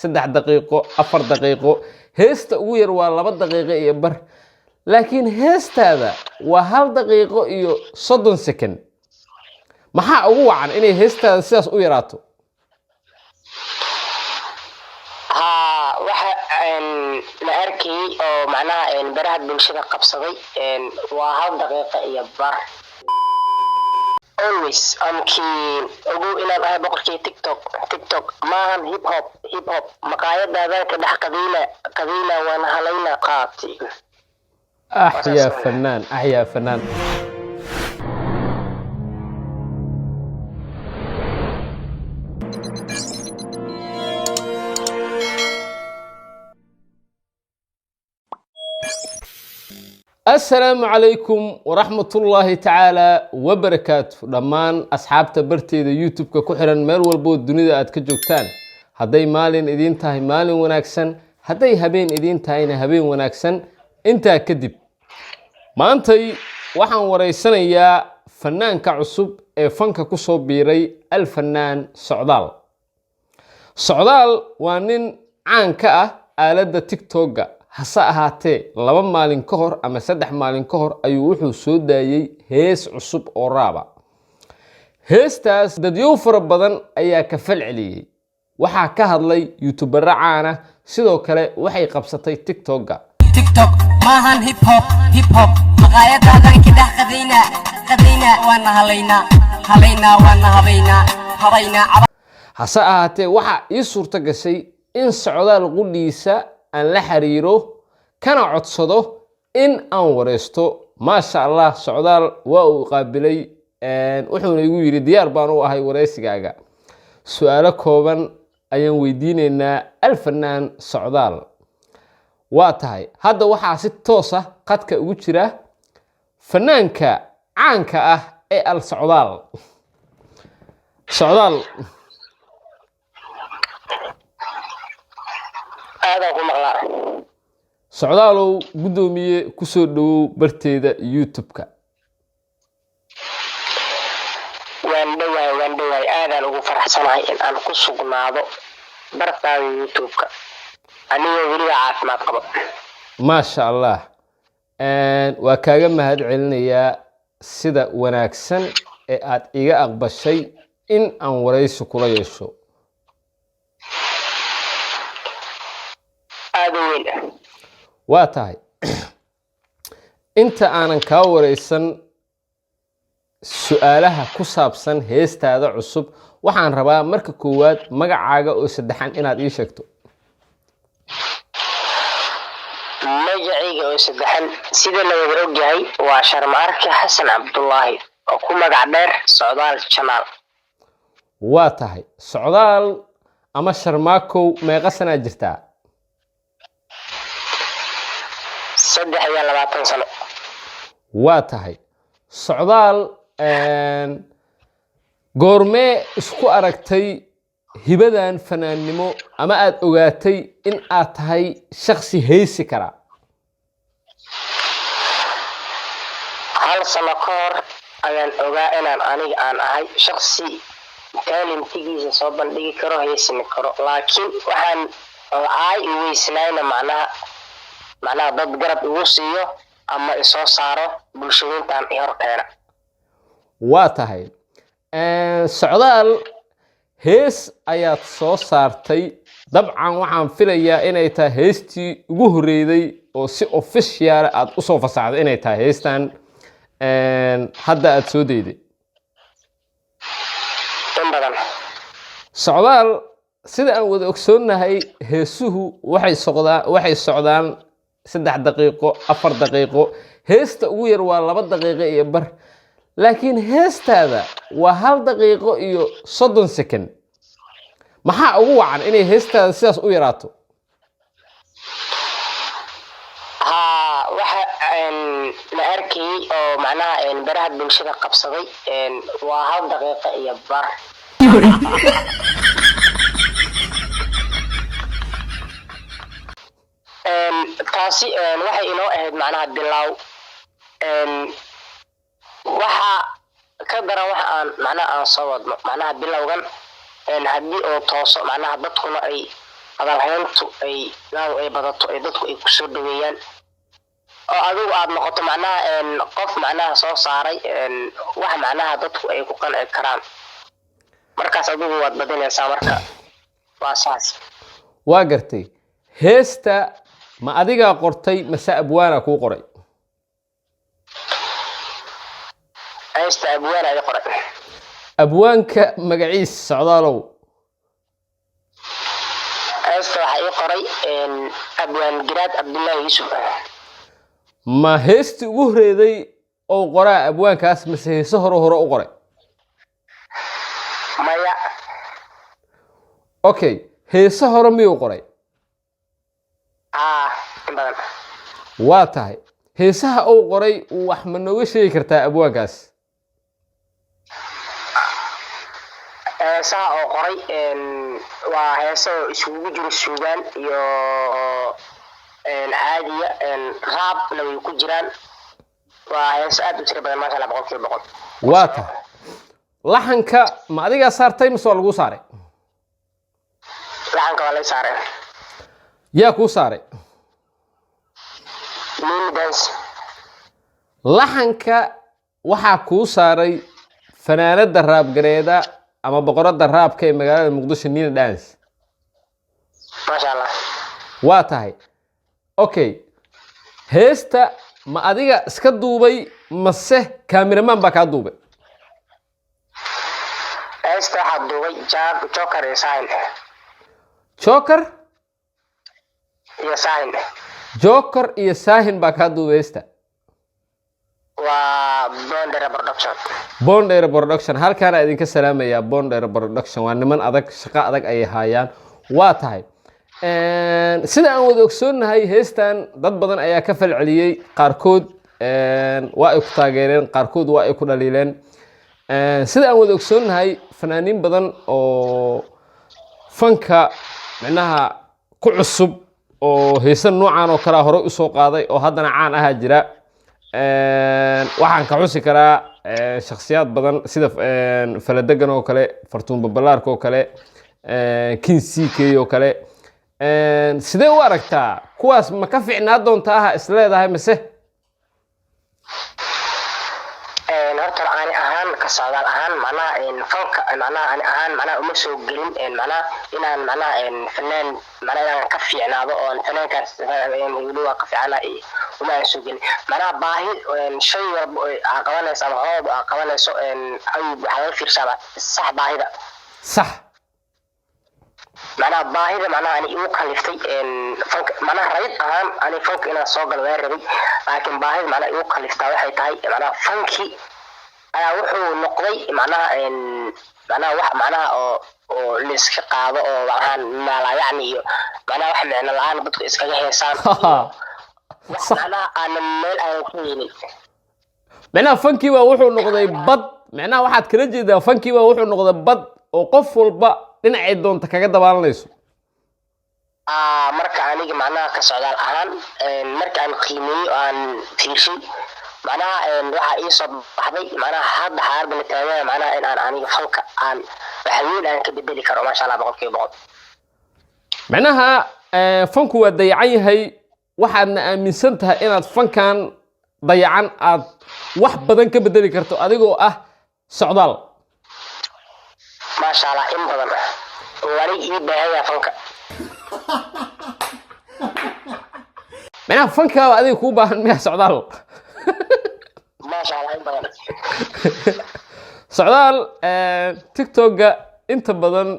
3 دقيقة 4 دقيقة هيست وير ولا 2 دقيقة إيه بر لكن هيست هذا و1 دقيقة إيه صدن سكن ما هو عن إني هيست هذا سياس ويراته ها waxa la arkay oo macnaha baraha bulshada qabsaday waa 1 daqiiqo iyo bar always I'm keen ugu inaan ahay boqorkii TikTok maahan hip hop maqaayadaada ka dhex qadiina waan halayna qaati أحيا فنان السلام عليكم ورحمة الله تعالى وبركاته دمان أصحابتا برتيدا يوتيوب كحران ميل والبو الدنيا أد كجوجتان هداي مالين إدين تاهي مالين وناكسن هداي هبين إدين تاهينا هبين وناكسن انتا كدب ما انتي waxaan wareysanayaa fanaanka cusub ee fanka ku soo biiray alfanaan Socdaal waa nin caan ka ah aaladda TikTok-ga hase ahaatee 2 maalin ka hor ama 3 maalin ka hor ayuu wuxuu soo daayay hees cusub oo raaba heestaas dadyo fara badan ayaa ka falceliyay waxaa ka hadlay YouTuber caan ah sidoo kale waxay qabsatay TikTok-ga maahan hip hop maqaayadaada ka dhex qadiina waan habayna hase ahaatee waxa ii suurta gashay in Socdaal qudhiisa aan la xiriiro kana codsado in aan wareysto ma sha Allah Socdaal waa uu qaabilay wuxuuna igu yiri diyaar baan u ahay wareysigaaga su'aalo kooban ayaan weydiinaynaa alfanaan Socdaal waa tahay hadda waxaa si toos ah qadka ugu jira fanaanka caanka ah ee Socdaal Socdaalow gudoomiye ku soo dhawow barteeda YouTube-ka waan dhawaay aadaan ugu faraxsanahay in aan ku sugnaado bartaada YouTube-ka aniga weliba caafimaad qabo ما شاء الله waa kaaga mahad celinayaa sida wanaagsan ee aad iga aqbashay in aan wareysi kula yeesho waa tahay inta aanan ka wareysan su'aalaha ku saabsan heestaada cusub waxaan rabaa marka koowaad magacaaga oo saddexan inaad ii sheegto magacayga oo saddexan sida la wada ogyahay waa Sharmaarke Xasan Cabdullaahi oo ku magac dheer Socdaal Channel waa tahay Socdaal ama Sharmaakow meeqa sana jirtaa 23 sano waa tahay Socdaal goormee isku aragtay hibadan fanaannimo ama aad ogaatay in aad tahay shakhsi heesi kara hal sano ka hor ayaan ogaa inaan aniga aan ahay shakhsi talentigiisa soo bandhigi karo heesin karo laakiin waxaan ay weysnaayna macnaha dad garab igu siiyo ama isoo saaro bulshooyintan horteena waa tahay Socdaal hees ayaad soo saartay dabcan waxaan filayaa inay tahay heestii ugu horeeyay oo si official aad u soo fasaxday inay tahay heestan hadda aad soo deeday Socdaal sida aan wada ogsoonahay heesuhu waxay socdaan 3 daqiiqo 4 daqiiqo heesta ugu yar waa 2 daqiiqo iyo bar laakiin heestaada waa 1 daqiiqo iyo 30 second maxaa ugu wacan inay heestaada sidaas u yaraato waxa la arkay oo macnaha baraha bulshada qabsaday waa 1 daqiiqo iyo bar taasi waxay inoo ahayd macnaha bilow waxa ka daran waxa aan macnaha aan soo wadno macnaha bilowgan haddii oo tooso macnaha dadkuna ay hadal hayntu ay badato ay dadku ay ku soo dhaweeyaan oo adigu aad noqoto macnaha qof macnaha soo saaray wax macnaha dadku ay ku qanci karaan markaas adigu waad badinaysaa marka waa saas waa gartay heesta ma adiga qortay mase abwaana ku qoray heesta abwaana ay qoray abwaanka magaciis socdaalow heesta waxa ay qoray abwaan giraad abdullaahi yuusuf ma heesti ugu horeeday oo qoraa abwaankaas mase heeso hore u qoray maya okay heeso hore miyuu qoray badan waa tahay heesaha uu qoray wax ma nooga sheegi kartaa abwaankaas heesaha oo qoray waa heeso isugu jiro suugaan iyo caadiya raabna way ku jiraan waa heeso aad u tiro badan maasha Allah boqolkiiba boqol waa tahay laxanka ma adiga saartay mise waa lagu saaray laxanka waa la saaray yaa ku saaray Mimi Dance laxanka waxaa kuu saaray fanaanada raabgareeda ama boqorada raabka ee magaalada Muqdisho Nina Dance maasha Allah waa tahay okay heesta ma adiga iska duubay mase cameraman baa ka duubay heesta waxa duubay Joker iyo Sahin Joker iyo Sahin Joker iyo Sahin baa ka duubay heesta waa Bondera production halkaana idinka salaamaya Bondera production waa niman adag shaqo adag ay hayaan waa tahay sida aan wada ogsoonahay heestan dad badan ayaa ka falceliyay qaarkood waa ay ku taageereen qaarkood waa ay ku dhaliileen sida aan wada ogsoonahay fanaaniin badan oo fanka macnaha ku cusub oo heesan noocan oo kala hore u soo qaaday oo haddana caan ah jira waxaan ka xusi karaa shakhsiyaad badan sida Faladegan oo kale Fartuun Babalaarka oo kale Kinsiike oo kale sidee u aragtaa kuwaas ma ka fiicnaa doontaa isleedahay mise horta ani ahaan ka socdaal ahaan macnaha fanka macnaha ani ahaan macnaha uma soo gelin macnaha inaan macnaha fanaan macnaha inaan ka fiicnaado oo fanaankaas weliba ka fiicnaa uma soo gelin macnaha baahi shay walba oo qabanayso ama hoob qabanayso ayuu waxa laga fiirsadaa sax baahida sax macnaha baahida macnaha ani igu kaliftay fanka macnaha rayd ahaan ani fanka inaan soo galo waan rabay laakiin baahida macnaha igu kaliftaa waxay tahay macnaha fanki ayaa wuxuu noqday macnaha wax macnaha oo liska qaado oo waxaan maala yacni iyo macnaha wax micno la'aan dadku iskaga heesaan macnaha aan meel aan ku yeelin macnaha fanki waa wuxuu noqday bad macnaha waxaad kala jeedaa fanki waa wuxuu noqday bad oo qof walba dhinacay doonta kaga dabaalanayso marka aniga macnaha ka socdaal ahaan marka aan qiimeeyo aan fiirshay macnaha waxa ii soo baxday macnaha hadda xaalada la taagan macnaha in aan aniga fanka aan waxa weyn aan ka bedeli karo maasha Allah boqolkiiba boqol macnaha fanku waa dayacan yahay waxaadna aaminsan tahay inaad fankan dayacan aad wax badan ka bedeli karto adigoo ah socdaal maasha Allah in badan wali ii baahaya fanka macnaha fanka adiga ku baahan miyaa socdaal maasha Allah in badan socdaal TikTok-ga inta badan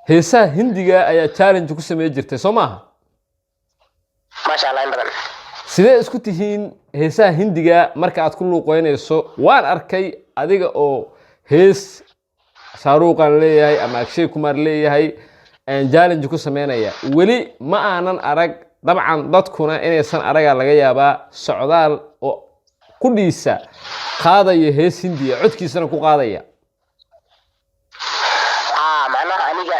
heesaha Hindiga ayaa challenge ku sameey jirtay soo maaha maasha Allah in badan sidee isku tihiin heesaha Hindiga marka aad ku luuqeynayso waan arkay adiga oo hees Shaaruqan leeyahay ama Akshay Kumar leeyahay challenge ku sameynaya weli ma aanan arag dabcan dadkuna inaysan araga laga yaabaa socdaal oo ku dhiisa qaadaya hees Hindiya codkiisana ku qaadaya macnaha aniga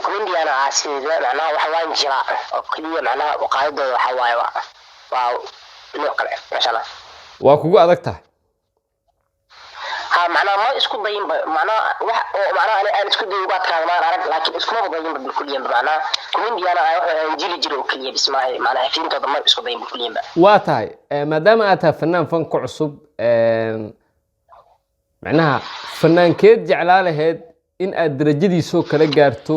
Hindiana aasida macnaha waxa waan jira oo kaliya macnaha qaadada waxa waaye waa nooc kale maasha Allah waa kugu adag tahay macnaha ma isku dayin macnaha wax oo macnaha aan isku dayin waad kaamaan arag laakiin isku ma dayin بالكلية macnaha Hindiana ay waxaan jili jiray oo kaliya bismaahay macnaha fiintooda ma isku dayin kuliyaba waa tahay maadaama aad tahay fanaan fanka cusub macnaha fanaankeed jeclaa lahayd in aad darajadiisoo kala gaarto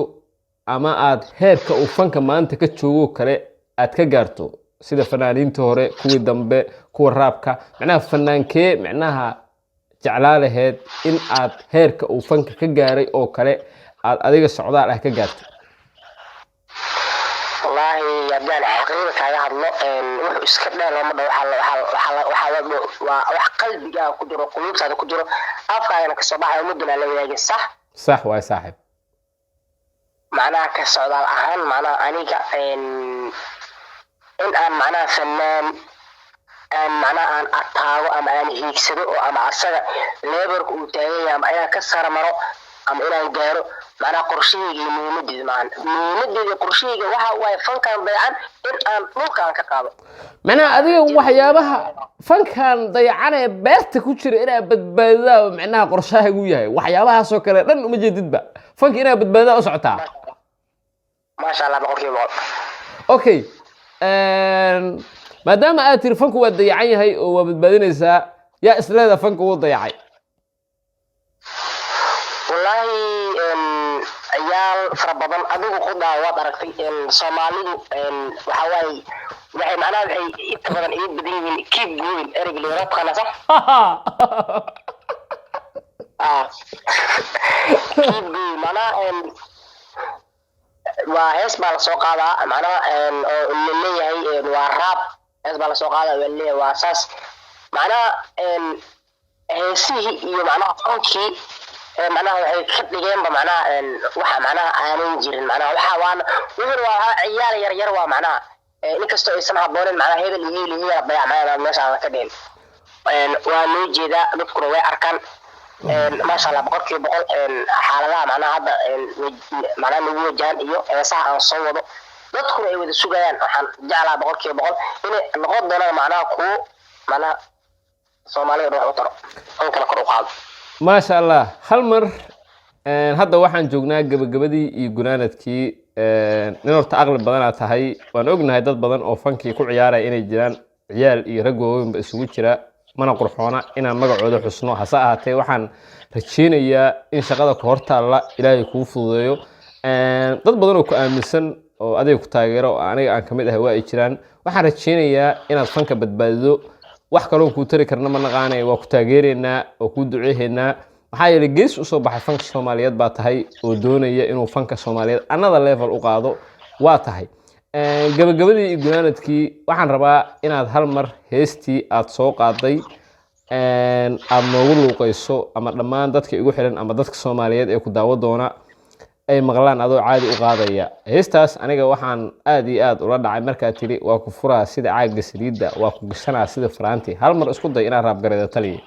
ama aad heerka uu fanka maanta ka joogo kale aad ka gaarto sida fanaaniinta hore kuwii dambe kuwa raabka macnaha fanaankee macnaha jeclaa lahayd in aad heerka uu fanka ka gaaray oo kale aad adiga socdaal ah ka gaarto wallahi yadaan xaqiiqada kaaga hadlo wuxuu iska dheer lama dhaw waa wax qalbiga ku jiro qulubtaada ku jiro afkaagana ka soo baxay mudana la wadaagay صح waay saaxib macnaha ka socdaal ahaan macnaha aniga in aan macnaha fanaan macnaha aan ataago ama aan hiigsado oo ama asaga leebarka uu taagay ama ayaa ka sarmaro ama inaan gaaro macnaha qorshahayga muhiimadeeda qorshahayga waxa waay fankan dayacan in aan dhulkaan ka qaado macnaha adiga waxyaabaha fankan dayacan ee beerta ku jira inaa badbaadada macnaha qorshahaygu yahay waxyaabahaasoo kale dhan uma jeedidba fanka inaa badbaadada u socotaa maasha allah boqolkiiba boqol okay maadaama aad tiri fanku waa dayacan yahay oo waa badbaadinaysaa yaa isleeda fanka wuu dayacay wallahi ayaal fara badan adigu ku daawaad aragtay Soomaalidu waxa waay waxay macnaha waxay inta badan ay badan yihiin keep going erig leeyahay qanasa keep going macnaha waa hees baa la soo qaadaa macnaha oo leeyahay waa rap hees baa la soo qaadaa oo leeyahay waa saas macnaha heesihii iyo macnaha funkii macnaha waxay ka dhigeenba macnaha waxa macnaha aanan jirin macnaha waxa waa ciyaal yar waa macnaha inkastoo aysan habboonin macnaha hebel iyo leeyahay bayacmaana meesha ka dheen waa loo jeedaa dadkuna way arkaan maasha allah boqolkiiba boqol xaaladaha macnaha hadda macnaha lagu wajahan iyo heesaha aan soo wado dadkuna ay wada sugayaan waxaan jeclaa boqolkiiba boqol inay noqon doonaan macnaha kuwo macnaha Soomaalida ruux u taro oo kala kor u qaado maasha allah hal mar hadda waxaan joognaa gabagabadii iyo gunaanadkii nin horta aqli badanaa tahay waan ognahay dad badan oo fankii ku ciyaaraya inay jiraan ciyaal iyo rag waaweynba isugu jira mana qurxoona inaan magacooda xusno hase ahaatee waxaan rajeynayaa in shaqada ku hortaalla ilaahay kuu fududeeyo dad badan oo ku aaminsan oo adiga ku taageero oo aniga aan kamid ahay waa ay jiraan waxaan rajeynayaa inaad fanka badbaadido wax kaloon kuu tari karna ma naqaanay waa ku taageeraynaa oo kuu duceehaynaa maxaa yeelay gees usoo baxay fanka Soomaaliyeed baa tahay oo doonaya inuu fanka Soomaaliyeed another level u qaado waa tahay gabagabadii iyo gunaanadkii waxaan rabaa inaad hal mar heestii aad soo qaaday aad noogu luuqayso ama dhammaan dadka igu xiran ama dadka Soomaaliyeed ee ku daawo doona ay maqlaan adoo caadi u qaadaya heestaas aniga waxaan aad iyo aad ula dhacay markaa tiri waa ku furaa sida caaga saliida waa ku gashanaa sida faraanti hal mar isku day inaad raab gareedo taliye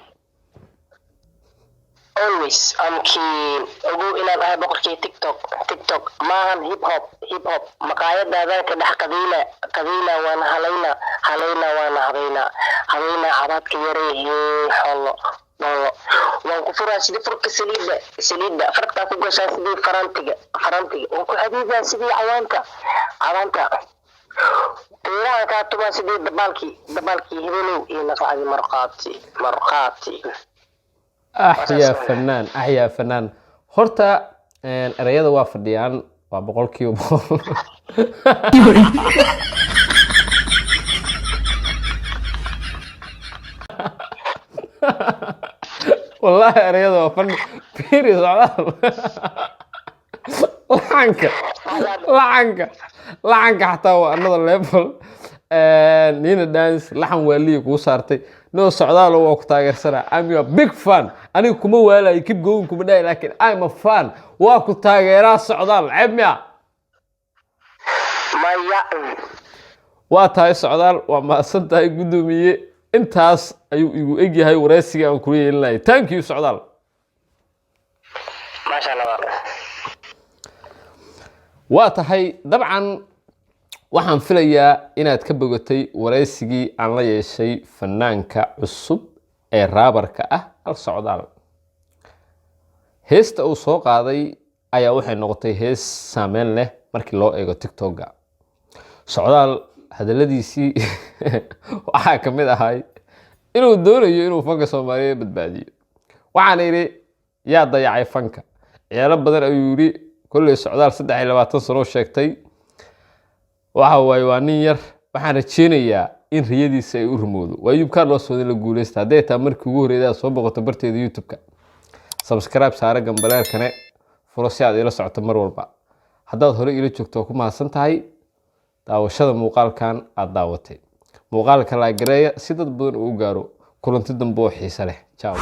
always I'm keen ugu inaan ahay boqorkii TikTok maahan hip hop maqaayadaada ka dhex qadiina waan halayna waan habayna abadka yareeyay xollo waan ku furaa sidii furka saliida farta ku gashaa sidii farantiga oo ku xadiida sidii cawaanta teeraha ka tuba sidii dabaalkii hibelow iyo nafacadi marqaati يا فنان horta erayada waa fadhiyaan waa boqolkiiba boqol والله erayada waa fadhi fiiri socdaal lacanka xataa waa another level nina dance laxan waaliye kuu saartay no socdaal oo ku taageersana I'm your big fan aniga kuma waalay keep going kuma dhaay laakiin I'm a fan waa ku taageeraa socdaal ceebmiya maya waa tahay socdaal waa maasan tahay gudoomiye intaas ayuu igu egyahay wareysiga aan ku yeelinay thank you socdaal ma sha Allah waa tahay dabcan waxaan filayaa inaad ka bogatay wareysigii aan la yeeshay fanaanka cusub ee raabarka ah al socdaal heesta uu soo qaaday ayaa waxay noqotay hees saameyn leh markii loo eego TikTok-ga. Socdaal hadaladiisii waxaa ka mid ahay inuu doonayo inuu fanka Soomaaliyeed badbaadiyo. Waxaan yiri yaa dayacay fanka. Ciyaaro badan ayuu yiri kulli socdaal 23 sano sheegtay. Waxa waa nin yar waxaan rajeynayaa in riyadiisa ay u rumowdo. Waa Ayub Carlos oo la guuleystay haday taa markii ugu horeeyay soo boqoto barteeda YouTube-ka. Subscribe saara gambaleelkane furo si aad ila socoto mar walba. Haddaad hore ila joogto ku mahadsan tahay daawashada muuqaalkan aad daawatay. Muuqaalka la gareeya si dad badan u gaaro kulanti dambe oo xiiso leh. Ciao.